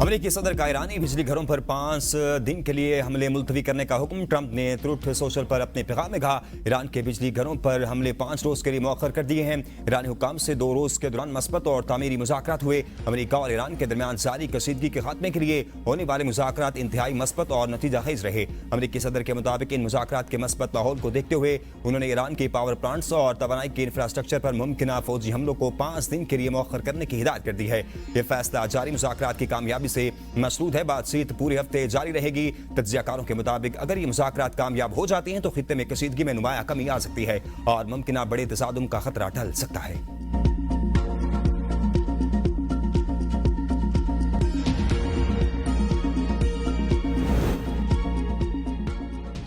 अमेरिकी सदर का ईरानी बिजली घरों पर 5 दिन के लिए हमले मुलतवी करने का हुक्म। ट्रंप ने ट्रूथ सोशल पर अपने पैगाम में कहा, ईरान के बिजली घरों पर हमले 5 रोज के लिए मौखर कर दिए हैं। ईरानी हुक्काम से 2 रोज के दौरान मस्बत और तामीरी मुज़ाकरात हुए। अमेरिका और ईरान के दरमियान जारी कशीदगी के खात्मे के लिए होने वाले मुज़ाकरात इंतहाई मस्बत और नतीजा खेज रहे। अमेरिकी सदर के मुताबिक इन मुज़ाकरात के मस्बत माहौल को देखते हुए उन्होंने ईरान के पावर प्लांट्स और तवानाई के इंफ्रास्ट्रक्चर पर मुमकिन फौजी हमलों को 5 दिन के लिए मौखर करने की हिदायत कर दी है। यह फैसला जारी मुज़ाकरात की कामयाबी से मसरूद है। बातचीत पूरे हफ्ते जारी रहेगी। तज्जियाकारों के मुताबिक अगर ये मुज़ाकरात कामयाब हो जाती हैं तो खित्ते में कशीदगी में नुमाया कमी आ सकती है और मुमकिन बड़े तसादुम का खतरा टल सकता है।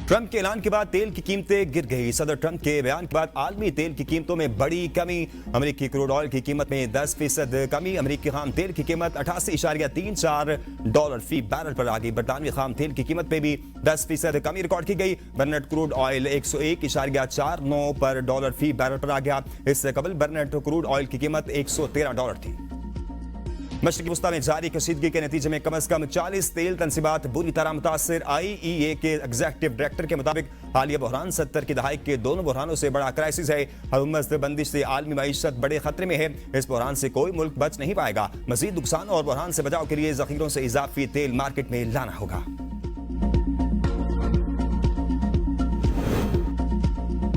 ट्रंप के ऐलान के बाद तेल की कीमतें गिर गई। सदर ट्रंप के बयान के बाद आलमी तेल की कीमतों में बड़ी कमी। अमेरिकी क्रूड ऑयल की कीमत में 10% कमी। अमेरिकी खाम तेल की कीमत $88.34 फी बैरल पर आ गई। बरतानवी खाम तेल की कीमत में भी 10% कमी रिकॉर्ड की गई। बर्नेट क्रूड ऑयल 101.49 पर डॉलर फी बैरल पर आ गया। इससे कबल बर्नेट क्रूड ऑयल की कीमत $113 थी। मशरक़ी वस्ता में जारी कशीदगी के नतीजे में कम से कम 40 तेल तनसीबात बुरी तरह मुतासर। IEA के एग्जीक्यूटिव डायरेक्टर के मुताबिक हालिया बहरान 70 की दहाई के दोनों बहरानों से बड़ा क्राइसिस है। हुकूमत बंदिश से आलमी मईशत बड़े खतरे में है। इस बहरान से कोई मुल्क बच नहीं पाएगा। मजीद नुकसान और बहरान से बचाव के लिए जखीरों से इजाफी तेल मार्केट में लाना होगा।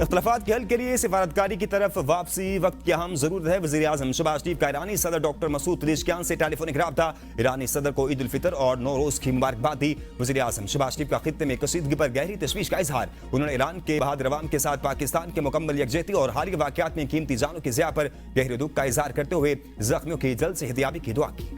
इख्तलाफात के हल के लिए सिफारतकारी की तरफ वापसी वक्त की अहम जरूरत है। वज़ीर आज़म शहबाज शरीफ का ईरानी सदर डॉक्टर मसूद पेज़ेशकियान से टेलीफोनिक राब्ता। ईरानी सदर को ईद उल फितर और नौरोज की मुबारकबाद दी। वज़ीर आज़म शहबाज शरीफ का खित्ते में कशीदगी पर गहरी तशवीश का इजहार। उन्होंने ईरान के बहादुर अवाम के साथ पाकिस्तान के मुकम्मल यकजहती और हालिया वाक़यात में कीमती जानों की ज़िया पर गहरे दुख का इजहार करते हुए जख्मियों की जल्द सेहतयाबी की दुआ की।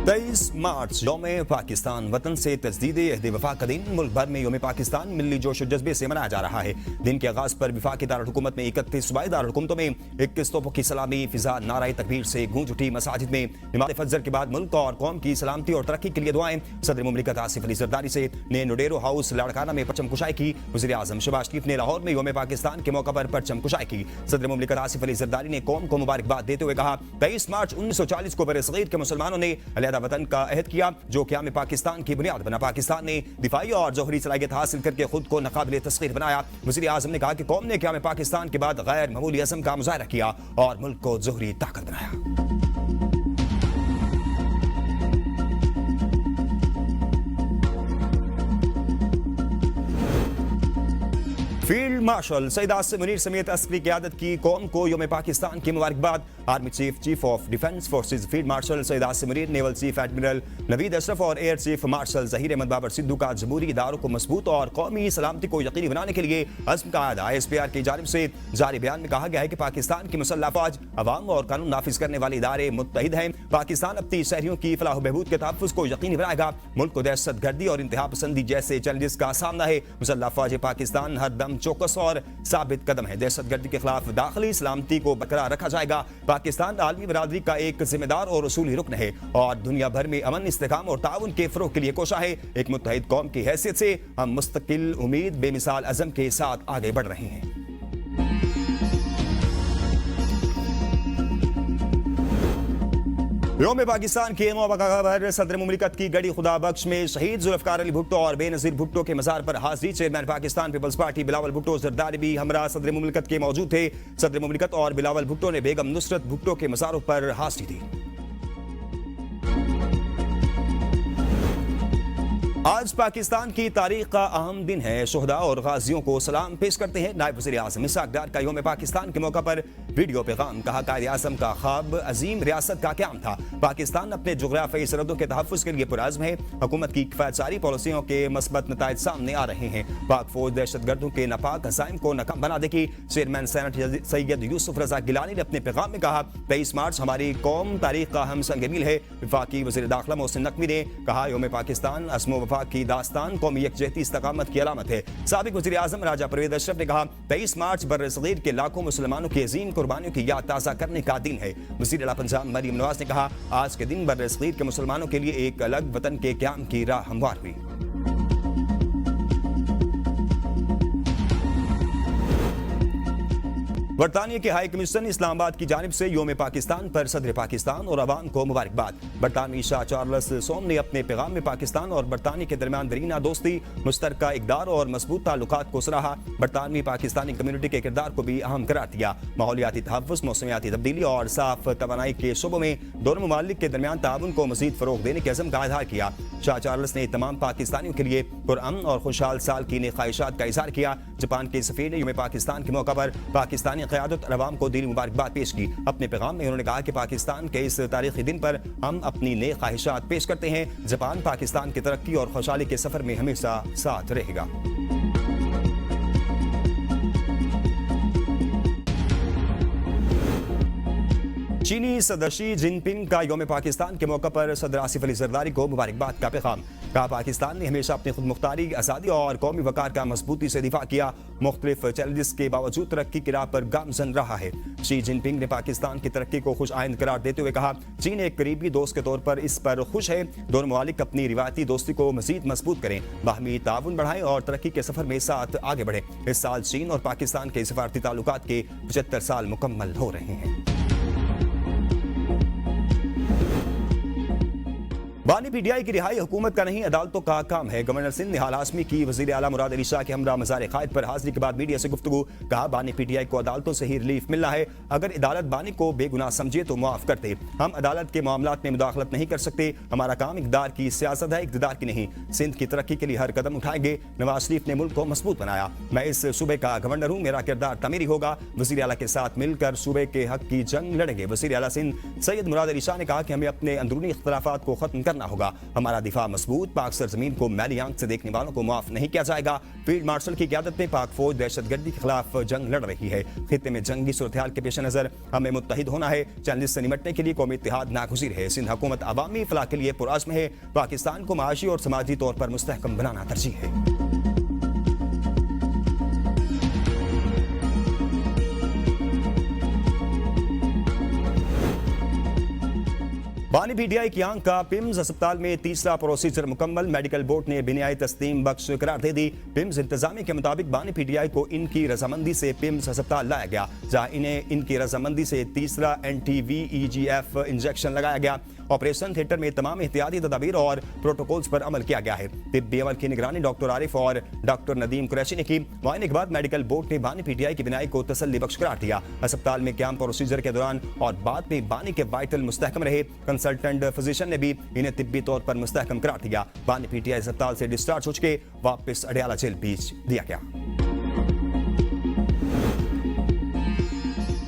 23 मार्च यौम पाकिस्तान वतन से तजदीद अहद वफा का दिन। मुल्क भर में यौम पाकिस्तान मिली जोश और जज्बे से मनाया जा रहा है। दिन के आगाज पर वफाकी दारुल-हुकूमत में 31 सूबाई दारुल-हुकूमतों में 21 तोपों की सलामी फिजा नाराए तकबीर से गूंज उठी। मसाजिद में नमाज़ फजर के बाद मुल्क और कौम की सलामती और तरक्की के लिए दुआएं। सदर मुमलिकत आसिफ अली जरदारी से ने नोडेरो हाउस लाड़काना में परचम कुशाई की। वज़ीर आज़म शहबाज शरीफ ने लाहौर में यौम पाकिस्तान के मौका पर परचम कुशाई की। सदर मुमलिकत आसिफ अली जरदारी ने कौम को मुबारकबाद देते हुए कहा, 23 मार्च 1940 को बरसगीर के मुसलमानों ने अलहदा वतन का अहद किया जो क़याम पाकिस्तान की बुनियाद बना। पाकिस्तान ने दिफाई और जौहरी सलाहियत हासिल करके खुद को नाकाबिले तस्खीर बनाया। वज़ीर आज़म ने कहा कि कौम ने क़याम पाकिस्तान के बाद गैर मामूली अज़्म का मुज़ाहरा किया और मुल्क को जौहरी ताकत बनाया। फील्ड मार्शल सईद आसिम मुनीर समेत अस्करी क़यादत की कौम को यौम पाकिस्तान की मुबारकबाद। Army chief of defence forces field marshal Saeed Asim Munir, naval chief admiral Naveed Ashraf और air chief marshal Zaheer Ahmed Babar Sidhu का जमहूरी इदारों को मजबूत और कौमी सलामती को यकीनी बनाने के लिए अज़्म का अदा। ISPR की जानिब से जारी बयान में कहा गया है कि पाकिस्तान की मुसल्लह फौज, अवाम और कानून नाफिज करने वाले इदारे मुत्तहिद हैं। पाकिस्तान अपनी शहरियों की फलाह बहबूद के तहफ़्फ़ुज़ को यकीनी बनाएगा। मुल्क को दहशतगर्दी और इंतहा पसंदी जैसे चैलेंजेस का सामना है। मुसल्लह फौज पाकिस्तान हर दम चौकस और साबित कदम है। दहशतगर्दी के खिलाफ दाखिली सलामती को बरकरार रखा जाएगा। पाकिस्तान आलमी बरादरी का एक जिम्मेदार और उसूली रुकन है और दुनिया भर में अमन, इस्तेकाम और ताउन के फरोग के लिए कोशा है। एक मुत्तहिद कौम की हैसियत से हम मुस्तकिल उम्मीद बेमिसाल अज़म के साथ आगे बढ़ रहे हैं। यौम पाकिस्तान के मौका पर सदर मुमलिकत की गड़ी खुदा बख्श में शहीद जुल्फ़िकार अली भुट्टो और बेनज़ीर भुट्टो के मज़ार पर हाजिरी। चेयरमैन पाकिस्तान पीपल्स पार्टी बिलावल भुट्टो जरदारी भी हमरा सदर मुमलिकत के मौजूद थे। सदर मुमलिकत और बिलावल भुट्टो ने बेगम नुसरत भुट्टो के मज़ारों पर हाजिरी दी। आज पाकिस्तान की तारीख का अहम दिन है। शोहदा और गाजियों को सलाम पेश करते हैं नायब वज़ीर आज़म इसहाक़ डार का यौम पाकिस्तान के मौका पर वीडियो पैगाम। कहा, कायद आज़म का ख्वाब अजीम रियासत का क़याम था। पाकिस्तान अपने जुग़राफ़ियाई सरहदों के तहफ़्फ़ुज़ के लिए पुरअज़्म है। हुकूमत की किफ़ायतसारी पॉलिसियों के मस्बत नताइज सामने आ रहे हैं। पाक फौज दहशतगर्दों के नापाक अज़ाइम को नाकाम बना देगी। चेयरमैन सेनेट सैयद यूसुफ रज़ा गिलानी ने अपने पैगाम में कहा, 23 मार्च हमारी कौम तारीख का हम संग मील है। वफाकी वज़ीर दाखिला मोहसिन नकवी ने कहा, यौम पाकिस्तान अज़्म व वफा की दास्तान कौमी यकजहती इस्तकामत की अलामत है। साबिक़ वज़ीर आज़म राजा परवेज़ अशरफ ने कहा, 23 मार्च बर्र-ए-सग़ीर के लाखों मुसलमानों की अज़ीम कुर्बानियों की याद ताज़ा करने का दिन है। वज़ीर आला पंजाब मरीम नवाज ने कहा, आज के दिन बर्र-ए-सग़ीर के मुसलमानों के लिए एक अलग वतन के क़याम की राह हमवार हुई। बरतानिया के हाई कमिश्नर इस्लामाबाद की जानिब से योम पाकिस्तान पर सदर पाकिस्तान और अवाम को मुबारकबाद। बरतानवी शाह चार्ल्स सोम ने अपने पैगाम में पाकिस्तान और बरतानिया के दरमियान दरीना दोस्ती, मुश्तरका इक़दार और मजबूत ताल्लुकात को सराहा। बरतानवी पाकिस्तानी कम्युनिटी के किरदार को भी अहम करार दिया। माहौलियाती तहफ़्फ़ुज़, मौसमियाती तब्दीली और साफ तवानाई के शोबों में दोनों ममालिक के दरमियान ताउन को मज़ीद फ़रोग़ देने के अज़म का इज़हार किया। शाह चार्ल्स ने तमाम पाकिस्तानियों के लिए पुरअमन और खुशहाल साल की नेक ख्वाहिशात का इज़हार किया। जापान के सफ़ीर ने योम पाकिस्तान के मौका पर पाकिस्तानी क़यादत और अवाम को दिली मुबारकबाद पेश की। अपने पैगाम में उन्होंने कहा कि पाकिस्तान के इस तारीख़ी दिन पर हम अपनी नेक ख्वाहिशात पेश करते हैं। जापान पाकिस्तान की तरक्की और खुशहाली के सफ़र में हमेशा साथ रहेगा। चीनी सदर शी जिनपिंग का योम पाकिस्तान के मौका पर सदर आसिफ अली जरदारी को मुबारकबाद का पैगाम। कहा, पाकिस्तान ने हमेशा अपनी खुद मुख्तारी, आज़ादी और कौमी वकार का मजबूती से दिफा किया। मुख्तलिफ चैलेंजेस के बावजूद तरक्की की राह पर गामजन रहा है। शी जिनपिंग ने पाकिस्तान की तरक्की को खुश आइंद करार देते हुए कहा, चीन एक करीबी दोस्त के तौर पर इस पर खुश है। दोनों ममालिक अपनी रिवायती दोस्ती को मजीद मजबूत करें, बाहमी ताउन बढ़ाएं और तरक्की के सफर में साथ आगे बढ़ें। इस साल चीन और पाकिस्तान के सफारती ताल्लुकात के 75 साल मुकम्मल हो रहे हैं। बानी पीटीआई की रिहाई हुकूमत का नहीं, अदालतों का काम है। गवर्नर सिंध निहाल हाशमी की वज़ीर आला मुराद अली शाह के हमरा मज़ार क़ायद पर हाजिरी के बाद मीडिया से गुफ्तगू। कहा, बानी पीटीआई को अदालतों से ही रिलीफ मिलना है। अगर अदालत बानी को बेगुनाह समझे तो मुआफ करते। हम अदालत के मामलात में मुदाखलत नहीं कर सकते। हमारा काम इक़्तिदार की सियासत है, इक़्तिदार की नहीं। सिंध की तरक्की के लिए हर कदम उठाएंगे। नवाज शरीफ ने मुल्क को मजबूत बनाया। मैं इस सूबे का गवर्नर हूँ, मेरा किरदार तमीरी होगा। वज़ीर आला के साथ मिलकर सूबे के हक की जंग लड़ेंगे। वज़ीर आला सिंध सैयद मुराद अली शाह ने कहा कि हमें अपने अंदरूनी इख्तलाफात को खत्म करना होगा। हमारा दिफा मजबूत, पाक सरजमीन को मैली आंख से देखने वालों को माफ नहीं किया जाएगा। फील्ड मार्शल की क़यादत में पाक फौज दहशतगर्दी के खिलाफ जंग लड़ रही है। खित्ते में जंगी सूरत-ए-हाल के पेश नजर हमें मुत्तहिद होना है। चैलेंज से निपटने के लिए कौमी इत्तेहाद नागुज़ीर है। सिंध हुकूमत अवामी फलाह के लिए पुरअज़्म है। पाकिस्तान को माशी और समाजी तौर पर मुस्तहकम बनाना तरजीह है। बानी पीटीआई की आंख का पिम्स अस्पताल में तीसरा प्रोसीजर मुकम्मल। मेडिकल बोर्ड ने बिनियाई तस्लीम बख्श करार दे दी। पिम्स इंतजामिया के मुताबिक बानी पीटीआई को इनकी रजामंदी से पिम्स अस्पताल लाया गया, जहां इन्हें इनकी रजामंदी से तीसरा NTVEGF इंजेक्शन लगाया गया। ऑपरेशन थिएटर में तमाम एहतियाती तदाबीर और प्रोटोकॉल्स पर अमल किया गया है। तिब्बी अमल की निगरानी डॉक्टर आरिफ और डॉक्टर नदीम कुरैशी ने की। मुआयने के बाद मेडिकल बोर्ड ने बानी पीटीआई की बिनाई को तसल्ली बख्श करार दिया। अस्पताल में कैंप प्रोसीजर के दौरान और बाद में बानी के वाइटल मुस्तहकम रहे। कंसल्टेंट फिजिशियन ने भी इन्हें तिब्बी तौर पर मुस्तहकम करार दिया। बानी पीटीआई अस्पताल से डिस्चार्ज हो चुके वापस अडयाला जेल भेज दिया गया।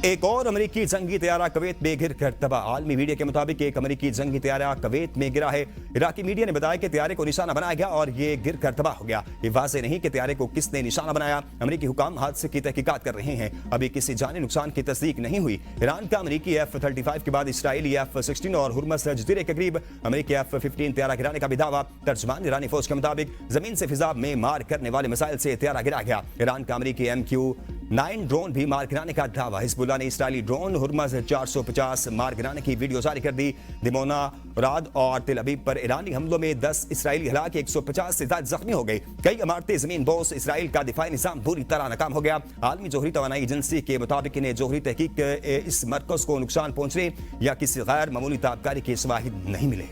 एक और अमेरिकी जंगी तैयारा कवैत में गिर कर तबाह। आलमी मीडिया के मुताबिक एक अमेरिकी जंगी तैयारा कवैत में गिरा है। इराकी मीडिया ने बताया कि तैयारे को निशाना बनाया गया और ये गिर कर तबाह हो गया। ये वाज़ेह नहीं कि तैयारे को किसने निशाना बनाया। अमेरिकी हुकाम हादसे की तहकीकात कर रहे हैं। अभी किसी जानी नुकसान की तस्दीक नहीं हुई। ईरान का अमेरिकी F-35 के बाद इसराइली F-16 और हुर्मस जजीरे के करीब अमेरिकी F-15 तैयारा गिराने का भी दावा। तर्जमान ईरानी फौज के मुताबिक जमीन से फिजा में मार करने वाले मिसाइल से तैयारा गिरा गया। ईरान का अमेरिकी MQ-9 ड्रोन भी मार गिराने का दावा। हिजबुल्लाह ने इसराइली ड्रोन हुर्मस 450 मार गिराने की वीडियो जारी कर दी। दिमोना, राद और तिल अबीब पर ईरानी हमलों में 10 इसराइली हलाक, 150 से ज्यादा जख्मी हो गए। कई इमारतें जमीन बोस। इसराइल का दिफाई निजाम बुरी तरह नाकाम हो गया। आलमी जोहरी तवानाई एजेंसी के मुताबिक इन्हें जोहरी तहकीक इस मरकज को नुकसान पहुंचने या किसी गैर मामूली ताबकारी के शवाहिद नहीं मिले।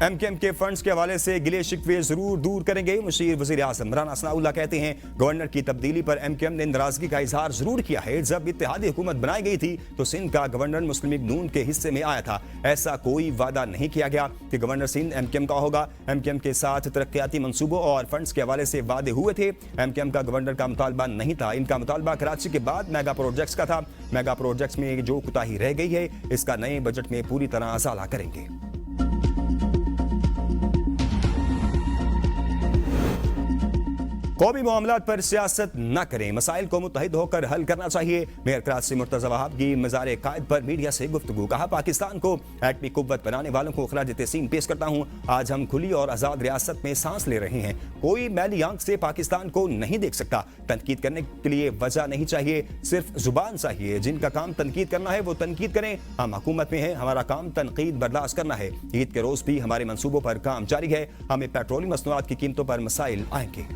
MKM के फंड्स के हवाले से गिले शिकवे जरूर दूर करेंगे। मुशीर वजीर आज़म राना सनाउल्लाह कहते हैं, गवर्नर की तब्दीली पर MKM ने नाराजगी का इजहार जरूर किया है। जब इत्तेहादी हुकूमत बनाई गई थी तो सिंध का गवर्नर मुस्लिम लीग नून के हिस्से में आया था। ऐसा कोई वादा नहीं किया गया कि गवर्नर सिंध MKM का होगा। MKM के साथ तरक्याती मंसूबों और फंड्स के हवाले से वादे हुए थे। MKM का गवर्नर का मुतालबा नहीं था। इनका मुतालबा कराची के बाद मेगा प्रोजेक्ट्स का था। मेगा प्रोजेक्ट्स में जो कोताही रह गई है इसका नए बजट में पूरी तरह असाला करेंगे। कौमी मामलात पर सियासत न करें, मसाइल को मुत्तहिद होकर हल करना चाहिए। मेयर कराची मुर्तज़ा वहाब की मज़ार कायद पर मीडिया से गुफ्तगू। कहा, पाकिस्तान को एटमी कुव्वत बनाने वालों को खराज तहसीन पेश करता हूँ। आज हम खुली और आज़ाद रियासत में सांस ले रहे हैं। कोई मैली आंख से पाकिस्तान को नहीं देख सकता। तनकीद करने के लिए वजह नहीं चाहिए, सिर्फ जुबान चाहिए। जिनका काम तनकीद करना है वो तनकीद करें। हम हुकूमत में हैं, हमारा काम तनकीद बर्दाश्त करना है। ईद के रोज भी हमारे मंसूबों पर काम जारी है। हमें पेट्रोलियम मसनूआत की कीमतों पर मसाइल आएंगे।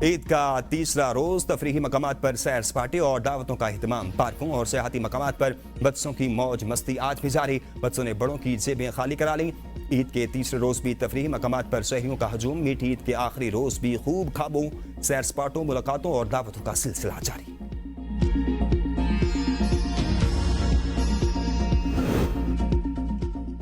ईद का तीसरा रोज तफरीही मकामात पर सैर सपाटे और दावतों का एहतमाम। पार्कों और सियाहती मकामात पर बच्चों की मौज मस्ती आज भी जारी। बच्चों ने बड़ों की जेबें खाली करा ली। ईद के तीसरे रोज भी तफरीही मकामात पर शहरियों का हजूम। मीठी ईद के आखिरी रोज भी खूब खाबों, सैर सपाटों, मुलाकातों और दावतों का सिलसिला जारी।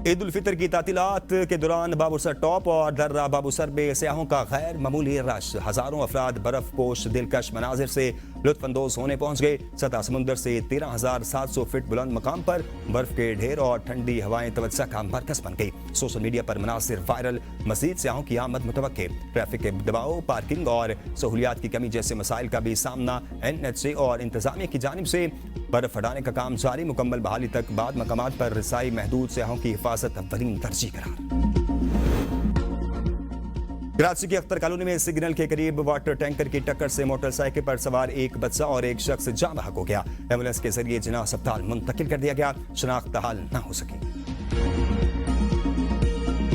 ईद उल फितर की तातीलात के दौरान बाबूसर टॉप और दर्रा बाबूसर में सयाहों का गैर मामूली रश। हजारों अफराद बर्फ पोश दिलकश मनाजिर से लुत्फानंदोज होने पहुंच गए। सतह समुंदर से 13,700 फीट बुलंद मकाम पर बर्फ के ढेर और ठंडी हवाएं तवज्जो का मरकज बन गई। सोशल मीडिया पर मनासिर वायरल। मजीद सयाहों की आमद मुतवक्के। ट्रैफिक के दबाव, पार्किंग और सहूलियात की कमी जैसे मसाइल का भी सामना। NHA और इंतजामिया की जानिब से बर्फ हटाने का काम जारी। मुकम्मल बहाली तक बाद मकामात पर रसाई महदूद। सयाहों की हिफाजत अव्वलीन तरजीह करार। कराची की अख्तर कॉलोनी में सिग्नल के करीब वाटर टैंकर की टक्कर से मोटरसाइकिल पर सवार एक बच्चा और एक शख्स जाँ बहक हो गया। एम्बुलेंस के जरिए जिना अस्पताल मुंतकिल कर दिया गया। शनाख्त हाल न हो सकी।